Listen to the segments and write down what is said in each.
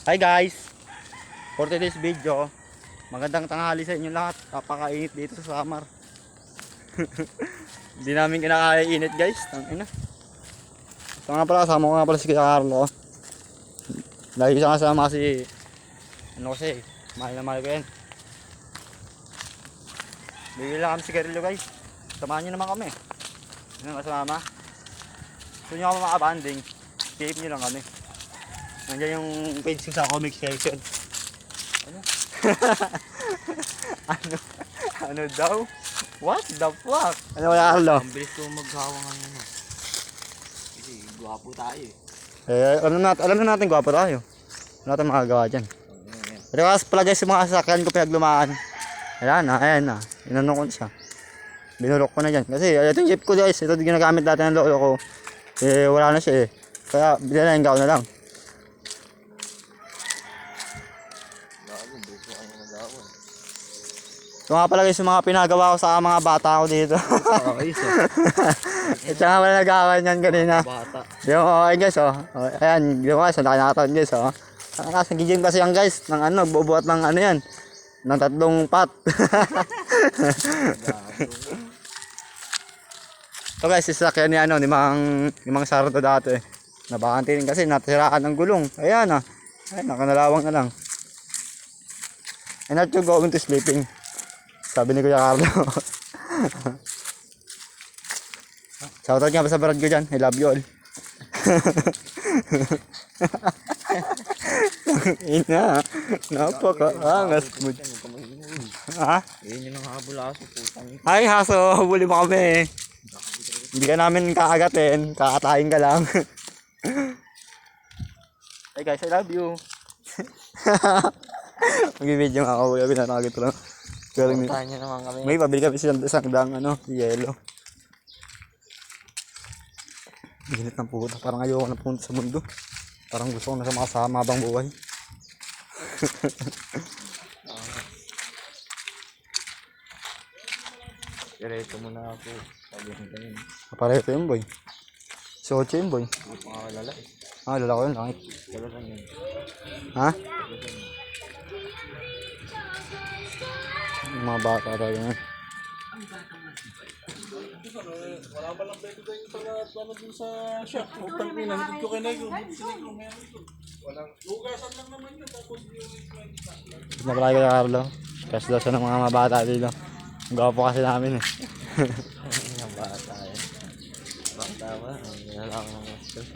Hi guys! For today's video, magandang tanghali sa inyo lahat. Napakainit dito sa Samar. Hindi namin kinakaya init guys. Tangina. Ito nga pala, kasama ko nga pala si Kuya Carlo. Lagi siya kasama si mahal na mahal ko yan. Bigyan lang kami sigarilyo guys. Samahan nyo naman kami. Yun ang kasama. Gusto nyo kami makabanding, keep nyo lang kami. Nandiyan yung page ko sa comic section. Ano? ano daw? What the fuck? Ano kaya Carlo? Ang bilis ko maghawa ngayon. Kasi gwapo tayo eh. Alam na natin gwapo tayo. Ano natin makagawa dyan? Pero kasi pala guys, yung mga sasakyan ko pinaglumaan. Ayan na. Inanong ko na siya. Binurok ko na dyan. Kasi ito yung jeep ko guys. Ito yung ginagamit dati ng lolo ko. Eh wala na siya eh. Kaya binalain ko na lang. Ito nga pala guys yung mga pinagawa ko sa mga bata ko dito. Okay, so. Ito nga pala nagawa niyan kanina. Bata. Yung okay guys oh. Ayan, yung guys, nakakataon guys oh. Nasa gym kasi yan guys, ng ano, bubuhat ng ano yan. Ng 3 pot. Ito guys, sasakyan ni ano, ni Mang Sardo dati. Nabakante rin kasi natiraan ng gulong. Ayan ah. Ayan, nakanalawang na lang. And not you going to sleeping. Sabi ni Kuya Carlo. Shoutout nga pa sa barad ko dyan. I love you all. Ina. Napaka-angas mo. Ha? Yun yung habol aso. Putang. Ay, haso. Huli mo kami. Hindi ka namin kakagatin. Kakatayin ka lang. Hey guys, I love you. Mag-video nga ako. Pinatagit lang. Puntahan nyo naman kami. May pabili kami isang dang ano, yelo. Ginit ng puta. Parang ayoko na punta sa mundo. Parang gusto ko na sa makasama habang buhay. Direto muna ako. Sabi ko ganyan. Pareho yun boy. Si Ocho yun boy. Hindi pa nga lala eh. Ah, lala ko yun. Langit. Lala lang yun. Ha? Yung mga bata tayo yan. Wala pa lang pwede tayo pala dun sa shop. Utang ina, hindi ko kinay ko. Walang lugasan lang naman yun. Tapos yung Napalagi kay Carlo. Kasi daw siya ng mga bata dito. Ang gwapo kasi namin eh. Ang bata eh. Bata ba? Hindi na lang ng stress.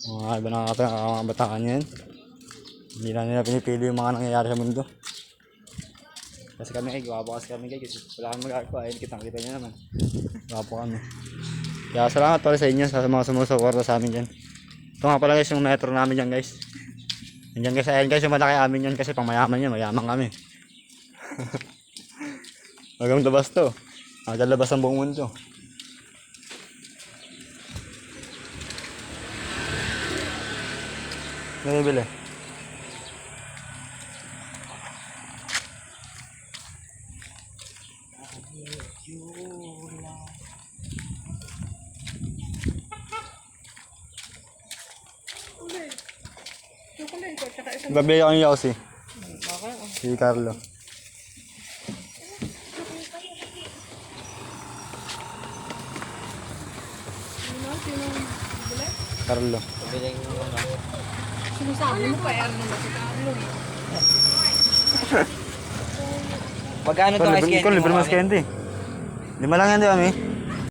Mga iba nakakabataan yan. Hindi na nila pinipili yung mga nangyayari sa mundo. Kasi kami ay gwapo kasi kami guys. Wala kang magagawa. Ayun, kitang-kita nyo naman. Gwapo kami. Kaya salamat pala sa inyo sa mga sumusuporta sa amin dyan. Ito nga pala guys yung metro namin dyan guys. Yan guys, ayan guys yung malaki amin yan kasi pang mayaman yan. Mayaman kami. Hanggang labas to. Hanggang labas ang buong mundo. Nabibili. Babili ako ng Yossi. Si Carlo. Carlo. Pabiling mo na. Sinasabi mo pa, Erno na si Carlo. Pagkano to ice candy Ikaw, libre mo mas candy. 5 lang yan, di ba, Mi?